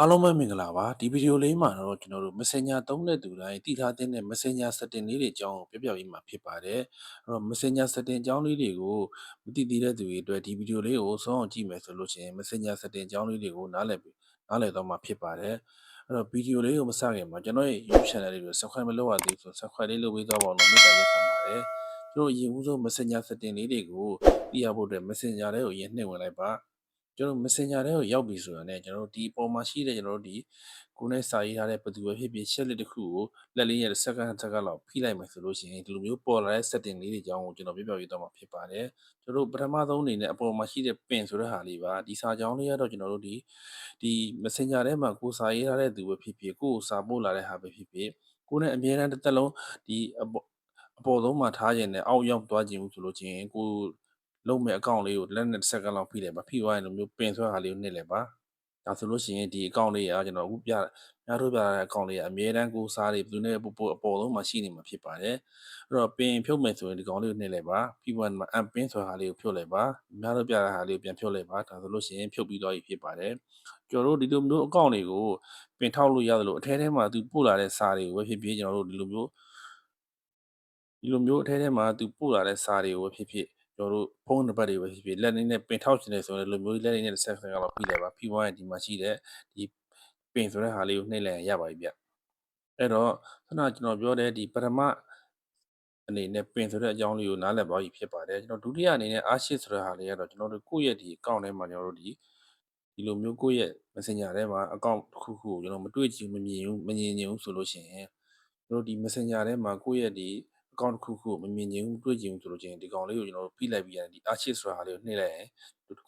အားလုံးပဲမင်္ဂလာပါဒီဗီဒီယိုလေးမှာတော့ကျွန်တော်တို့ Messenger သုံးတဲ့သူတိုင်းတည်ထားတဲ့ Messenger setting လေးတွေအကြောင်းကိုပြောပြပေးမှာဖြစ်ပါတယ်အဲ့တော့ Messenger setting အကြောင်းလေးတွေကိုမသိသေးတဲ့သူတွေအတွက်ဒီဗီဒီယိုလေးကိုဆုံးအောင်ကြည့်မယ်ဆိုလို့ရှိရင် Messenger setting အကြောင်းလေးတွေကိုနားလည်သွားမှာဖြစ်ပါတယ်အဲ့တော့ဗီဒီယိုလေးကိုမစခင်မှာကျွန်တော်ရဲ့ YouTube channel လေးကို Subscribe မလုပ်ရသေးဘူးဆို Subscribe လေးလုပ်ပေးသွားပါဦးလို့မေတ္တာရပ်ခံပါတယ်ကျွန်တော်အရင်ဦးဆုံး Messenger setting လေးတွေကိုသိရဖို့အတွက် Messenger လေးကိုအရင်နှိပ်ဝင်လိုက်ပါကျွန်တော် Messenger ထဲကိုရောက်ပြီဆိုတာနဲ့ကျွန်တော်တို့ဒီအပေါ်မှာရှိတဲ့ကျွန်တော်တို့ဒီကိုယ်နဲ့စာရေးထားတဲ့ဘယ်သူပဲဖြစ်ဖြစ် share လေးတစ်ခုကိုလက်လေးရဲ့စက္ကန့်လောက်ဖိလိုက်မယ်ဆိုလို့ရှိရင်ဒီလိုမျိုးပေါ်လာတဲ့ setting လေးတွေအကြောင်းကိုကျွန်တော်ပြပြပေးသွားမှာဖြစ်ပါတယ်ကျွန်တော်တို့ပထမဆုံးအနေနဲ့အပေါ်မှာရှိတဲ့ pin ဆိုတဲ့ဟာလေးပါဒီစာကြောင်းလေးကတော့ကျွန်တော်တို့ဒီ Messenger ထဲမှာကိုယ်စာရေးထားတဲ့သူပဲဖြစ်ဖြစ်ကိုယ်ကိုစာပို့လာတဲ့ဟာပဲဖြစ်ဖြစ်ကိုယ်နဲ့အမြဲတမ်းတစ်သက်လုံးဒီအပေါ်ဆုံးမှာထားခြင်းနဲ့အောက်ရောက်သွားခြင်းဆိုလို့ချင်းကိုလုံးမဲ့အကောင့်လေးကိုလက်နဲ့တစ်စက္ကန့်လောက်ဖိလိုက်ပါဖိသွားရင်လိုမျိုးပင်ဆွဲဟာလေးကိုနှိပ်လိုက်ပါဒါဆိုလို့ရှိရင်ဒီအကောင့်လေးကကျွန်တော်အခုများထုတ်ပြတဲ့အကောင့်လေးကအမြဲတမ်းကိုစားတွေဘယ်သူနဲ့အပေါ်ဆုံးမှာရှိနေမှာဖြစ်ပါတယ်အဲ့တော့ပင်ဖြုတ်မယ်ဆိုရင်ဒီကောင်လေးကိုနှိပ်လိုက်ပါပြီးမှအမ်ပင်ဆိုတဲ့ဟာလေးကိုဖြုတ်လိုက်ပါများထုတ်ပြတဲ့ဟာလေးကိုပြန်ဖြုတ်လိုက်ပါဒါဆိုလို့ရှိရင်ဖြုတ်ပြီးသွားပြီဖြစ်ပါတယ်ကျွန်တော်တို့ဒီလိုမျိုးအကောင့်တွေကိုပင်ထောက်လို့ရတယ်လို့အထဲထဲမှာသူပို့လာတဲ့စာတွေကိုပဲဖြစ်ဖြစ်ကျွန်တော်တို့ဒီလိုမျိုးအထဲထဲမှာသူပို့လာတဲ့စာတွေကိုပဲဖြစ်ဖြစ်ကျွန်တော်တို့ဖုန်းနံပါတ်တွေပဲဖြစ်ဖြစ်လက်နေနဲ့ပင်ထောက်ချင်တယ်ဆိုရင်ဒီလိုမျိုးလက်နေနဲ့ဆက်ဆက်ကတော့ပြီးလိုက်ပါပြီးသွားရင်ဒီမှာရှိတဲ့ဒီပင်ဆိုတဲ့ဟာလေးကိုနှိပ်လိုက်ရပါပြီဗျအဲ့တော့ခုနကကျွန်တော်ပြောတဲ့ဒီပထမအနေနဲ့ပင်ဆိုတဲ့အကြောင်းလေးကိုနားလည်သွားပြီဖြစ်ပါတယ်ကျွန်တော်ဒုတိယအနေနဲ့အားရှိဆိုတဲ့ဟာလေးကတော့ကျွန်တော်တို့ကိုယ့်ရဲ့ဒီအကောင့်ထဲမှာကျွန်တော်တို့ဒီလိုမျိုးကိုယ့်ရဲ့ Messenger ထဲမှာအကောင့်တစ်ခုခုကိုကျွန်တော်မတွေ့ချင်မမြင်ဘူးဆိုလို့ရှိရင်ကျွန်တော်ဒီ Messenger ထဲမှာကိုယ့်ရဲ့ဒီအကောင့်တစ်ခုခုကိုမမြင်ချင်ဘူးတွေ့ချင်ဘူးဆိုလို့ရှိရင်ဒီကောင်လေးကိုကျွန်တော်တို့ဖိလိုက်ပြီးရင်ဒီ archive ဆိုတာဟာလေးကိုနှိပ်လိုက်ရင်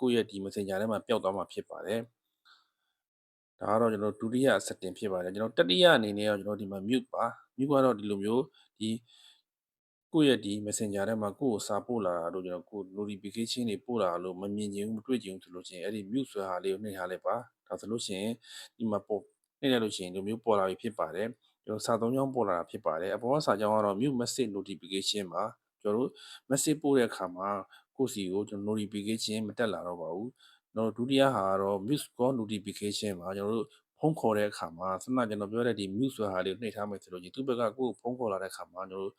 ကိုယ့်ရဲ့ဒီ Messenger ထဲမှာပျောက်သွားမှာဖြစ်ပါတယ်ဒါကတော့ကျွန်တော်ဒုတိယ setting ဖြစ်ပါတယ်ကျွန်တော်တတိယအနေနဲ့တော့ကျွန်တော်ဒီမှာ mute ပါ mute ကတော့ဒီလိုမျိုးဒီကိုယ့်ရဲ့ဒီ Messenger ထဲမှာကိုယ့်ကိုစာပို့လာတာတို့ကျွန်တော်ကို notification တွေပို့လာလို့မမြင်ချင်ဘူးမတွေ့ချင်ဘူးဆိုလို့ရှိရင်အဲ့ဒီ mute ဆိုတဲ့ဟာလေးကိုနှိပ်ထားလိုက်ပါဒါဆိုလို့ရှိရင်ဒီမှာနှိပ်လိုက်လို့ရှိရင်ဒီမျိုးပေါ်လာပြီဖြစ်ပါတယ်ကျွန်တော်စာသုံးကြောင်းပေါ်လာတာဖြစ်ပါတယ်အပေါ်ကစာကြောင်းကတော့ mute message notification ပါကျွန်တော်တို့ message ပို့တဲ့အခါမှာကိုယ့်စီကိုကျွန်တော် notification မတက်လာတော့ပါဘူးတော့ဒုတိယဟာကတော့ mute call notification ပါကျွန်တော်တို့ဖုန်းခေါ်တဲ့အခါမှာစမှကျွန်တော်ပြောတဲ့ဒီ mute ဆိုတာဟာလေးကိုနှိပ်ထားမယ်ဆိုလို့ဒီသူ့ဘက်ကကိုယ့်ကိုဖုန်းခေါ်လာတဲ့အခါမှာကျွန်တော်တို့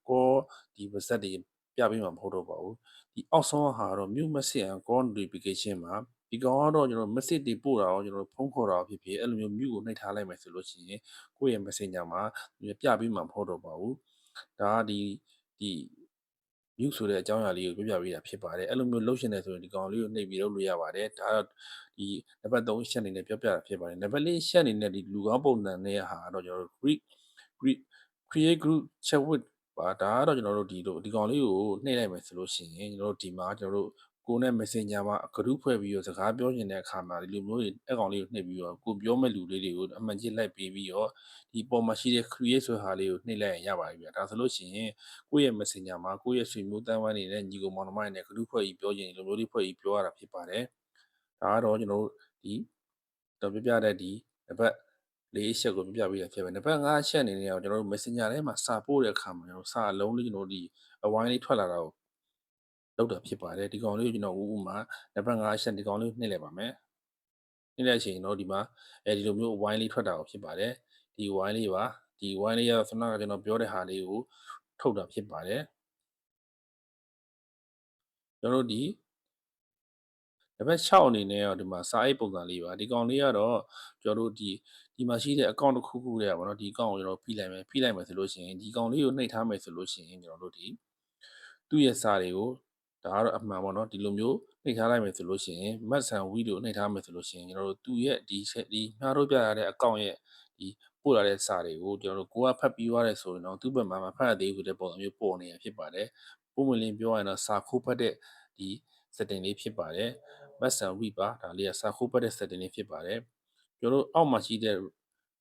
call ဒီ message တွေပြပေးမှာမဟုတ်တော့ပါဘူးဒီအောက်ဆုံးဟာကတော့ mute message and call notification ပါဒီကောင်ကတော့ကျွန်တော် message တွေပို့တာရောကျွန်တော်ဖုန်းခေါ်တာဖြစ်ဖြစ်အဲ့လိုမျိုး mute ကိုနှိပ်ထားလိုက်မယ်ဆိုလို့ရှိရင်ကိုယ့်ရဲ့ messenger မှာပြပေးမှာမဟုတ်တော့ပါဘူးဒါကဒီ mute ဆိုတဲ့အကြောင်းအရာလေးကိုပြောပြပေးတာဖြစ်ပါတယ်အဲ့လိုမျိုးလုပ်ရှင်တယ်ဆိုရင်ဒီကောင်လေးကိုနှိပ်ပြီးလုပ်လို့ရပါတယ်ဒါကဒီနံပါတ်3ရှက်အနေနဲ့ပြောပြတာဖြစ်ပါတယ်နံပါတ်4ရှက်အနေနဲ့ဒီလူကောင်းပုံစံနဲ့ဟာတော့ကျွန်တော်တို့ create group chat with ပါဒါကတော့ကျွန်တော်တို့ဒီကောင်လေးကိုနှိပ်လိုက်မယ်ဆိုလို့ရှိရင်ကျွန်တော်တို့ဒီမှာကျွန်တော်တို့ကိုနဲ့ Messenger မှာ group ဖွဲ့ပြီးတော့စကားပြောနေတဲ့အခါမှာဒီလိုမျိုးတွေအကောင်လေးကိုနှိပ်ပြီးတော့ကိုပြောမဲ့လူလေးတွေကိုအမှန်ကြီးလိုက်ပေးပြီးတော့ဒီပေါ်မှာရှိတဲ့ create ဆိုတဲ့ဟာလေးကိုနှိပ်လိုက်ရင်ရပါပြီဗျာဒါဆိုလို့ရှိရင်ကိုယ့်ရဲ့ Messenger မှာကိုယ့်ရဲ့ဆွေမျိုးတန်းဝိုင်းနေတဲ့ညီကိုမောင်နှမတွေနဲ့ group ဖွဲ့ပြီးပြောချင်ဒီလိုမျိုးလေးဖွဲ့ပြီးပြောရတာဖြစ်ပါတယ်ဒါကတော့ကျွန်တော်တို့ဒီတော့ပြပြတဲ့ဒီနံပါတ်4ချက်ကိုပြပြပေးရဖြစ်ပါတယ်နံပါတ်5ချက်အနေနဲ့ကျွန်တော်တို့ Messenger ထဲမှာစာပို့တဲ့အခါမှာကျွန်တော်စာအလုံးလေးကျွန်တော်တို့ဒီအဝိုင်းလေးထွက်လာတာကိုလောက်တာဖြစ်ပါတယ်ဒီကောင်လေးကိုကျွန်တော်ဥပမာနံပါတ်5ချက်ဒီကောင်လေးကိုနှိပ်လိုက်ပါမယ်နှိပ်လိုက်ချိန်တော့ဒီမှာဒီလိုမျိုးဝိုင်းလေးထွက်တာကိုဖြစ်ပါတယ်ဒီဝိုင်းလေးပါဒီဝိုင်းလေးကတော့ခုနကကျွန်တော်ပြောတဲ့ဟာလေးကိုထုတ်တာဖြစ်ပါတယ်ကျွန်တော်တို့ဒီနံပါတ်6အနေနဲ့တော့ဒီမှာစာအိတ်ပုံစံလေးပါဒီကောင်လေးကတော့ကျွန်တော်တို့ဒီမှာရှိတဲ့ account တစ်ခုခုတွေကပေါ့နော်ဒီ account ကိုကျွန်တော်ဖိလိုက်မယ်ဆိုလို့ရှိရင်ဒီကောင်လေးကိုနှိပ်ထားမယ်ဆိုလို့ရှိရင်ကျွန်တော်တို့ဒီသူ့ရဲ့စာတွေကိုဒါကတော့အမှန်ပေါ့နော်ဒီလိုမျိုးနှိပ်ထားလိုက်မယ်ဆိုလို့ရှိရင် max and week ကိုနှိပ်ထားမယ်ဆိုလို့ရှိရင်ကျွန်တော်တို့သူ့ရဲ့ဒီငှားထုတ်ပြရတဲ့ account ရဲ့ဒီပို့လာတဲ့စာတွေကိုကျွန်တော်တို့ကိုကဖတ်ပြီးသွားတယ်ဆိုရင်တော့သူ့ဘက်မှာမဖတ်ရသေးဘူးဆိုတဲ့ပုံစံမျိုးပေါ်နေတာဖြစ်ပါတယ်ပုံမှန်လင်းပြောရရင်တော့စာခိုးဖတ်တဲ့ဒီ setting လေးဖြစ်ပါတယ် max and week ပါဒါလေးကစာခိုးဖတ်တဲ့ setting လေးဖြစ်ပါတယ်ကျွန်တော်တို့အောက်မှာရှိတဲ့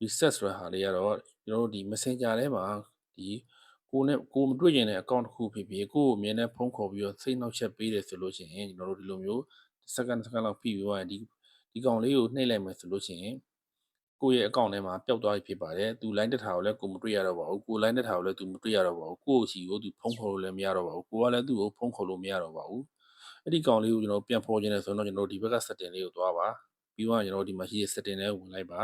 reset ဆိုတဲ့ဟာလေးကတော့ကျွန်တော်တို့ဒီ messenger ထဲမှာဒီကိုမတွေ့ကျင်တဲ့ account တစ်ခုဖြစ်ဖြစ်ကိုအမြဲတမ်းဖုန်းခေါ်ပြီးတော့စိတ်နှောက်ယှက်ပေးတယ်ဆိုလို့ရှိရင်ကျွန်တော်တို့ဒီလိုမျိုးစက္ကန့်လောက်ဖိပြီးတော့ဒီကောင်လေးကိုနှိပ်လိုက်မယ်ဆိုလို့ရှိရင်ကိုယ့်ရဲ့ account ထဲမှာပျောက်သွားပြီဖြစ်ပါတယ်သူ line တက်ထားကိုလည်းကိုမတွေ့ရတော့ပါဘူးကို line တက်ထားကိုလည်းသူမတွေ့ရတော့ပါဘူးကိုယ့်စီကိုသူဖုန်းခေါ်လို့လည်းမရတော့ပါဘူးကိုကလည်းသူ့ကိုဖုန်းခေါ်လို့မရတော့ပါဘူးအဲ့ဒီကောင်လေးကိုကျွန်တော်ပြန်ဖော်ခြင်းလဲဆိုတော့ကျွန်တော်ဒီဘက်က setting လေးကိုသွားပါ ပြီးတော့ကျွန်တော်တို့ဒီမှာရှိတဲ့ setting တွေဝင်လိုက်ပါ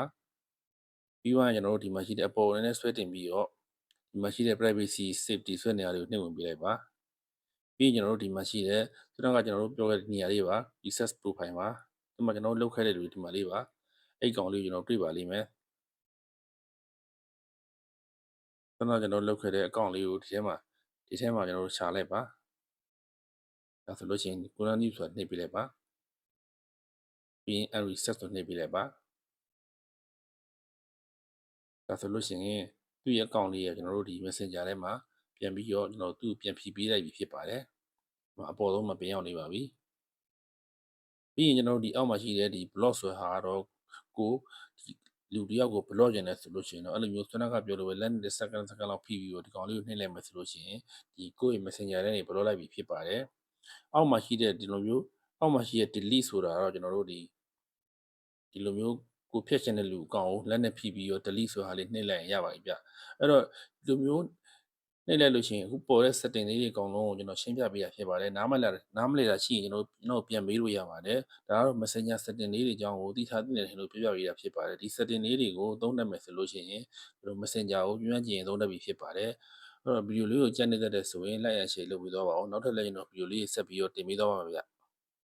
ပြီးတော့ကျွန်တော်တို့ဒီမှာရှိတဲ့အပေါ်နဲ့ဆွဲတင်ပြီးတော့ဒီမှာရှိတဲ့ privacy safety ဆွဲနေရာတွေကိုနှိပ်ဝင်ပေးလိုက်ပါပြီးရင်ကျွန်တော်တို့ဒီမှာရှိတဲ့ခုနကကျွန်တော်တို့ပြောခဲ့တဲ့နေရာလေးပါ access profile ပါဒီမှာကျွန်တော်တို့လုပ်ခဲ့တဲ့လူဒီမှာလေးပါအဲ့ကောင်လေးကိုကျွန်တော်တွေ့ပါလိမ့်မယ်ခုနကကျွန်တော်လုပ်ခဲ့တဲ့အကောင့်လေးကိုဒီထဲမှာကျွန်တော်တို့ရှာလိုက်ပါဒါဆိုလို့ရှိရင် Corner News ဆိုတာနှိပ်ပေးလိုက်ပါပြီးရင် Reset ဆိုနှိပ်ပေးလိုက်ပါဒါဆိုလို့ရှိရင်သူ့ရဲ့အကောင့်လေးကိုကျွန်တော်တို့ဒီ Messenger ထဲမှာပြန်ပြီးတော့ကျွန်တော်သူ့ကိုပြန်ဖြည့်ပေးလိုက်ပြီဖြစ်ပါတယ်အပေါ်ဆုံးမှာပြန်ရောက်နေပါပြီပြီးရင်ကျွန်တော်တို့ဒီအောက်မှာရှိတဲ့ဒီ block ဆိုတဲ့ဟာကတော့ကိုဒီလူတယောက်ကို block ကျင်တယ်ဆိုလို့ရှိရင်တော့အဲ့လိုမျိုးဆွမ်းနာကပြောလို့ပဲလက်နဲ့ second လောက်ဖိပြီးတော့ဒီကောင်လေးကိုနှိပ်လိုက်မယ်ဆိုလို့ရှိရင်ဒီကိုယ့်ရဲ့ Messenger ထဲနေ block လိုက်ပြီဖြစ်ပါတယ်အောက်မှာရှိတဲ့ဒီလိုမျိုးအောက်မှာရှိတဲ့ delete ဆိုတာတော့ကျွန်တော်တို့ဒီလိုမျိုးကိုဖြတ်ချင်တဲ့လူအကောင်ကိုလက်နဲ့ဖိပြီးတော့ delete ဆိုတာလေးနှိပ်လိုက်ရင်ရပါပြီဗျအဲ့တော့ဒီလိုမျိုးနှိပ်လိုက်လို့ရှိရင်အခုပေါ်တဲ့ setting လေးတွေအကုန်လုံးကိုကျွန်တော်ရှင်းပြပေးရဖြစ်ပါတယ်နားမလည်တာရှိရင်ကျွန်တော်ပြန်မေးလို့ရပါတယ်ဒါကတော့ Messenger setting လေးတွေအကြောင်းကိုသိထားသင့်တယ်လို့ပြောပြပေးတာဖြစ်ပါတယ်ဒီ setting လေးတွေကိုသုံးတတ်မယ်ဆိုလို့ရှိရင်ကျွန်တော် Messenger ကိုကျွမ်းကျင်သုံးတတ်ပြီဖြစ်ပါတယ်အဲ့တော့ဗီဒီယိုလေးကိုကြည့်နေတတ်တဲ့ဆိုရင် like and share လုပ်ပြီးတော့ပါအောင်နောက်ထပ်လည်းကျွန်တော်ဗီဒီယိုလေးဆက်ပြီးတော့တင်ပေးသွားပါမယ်ဗျ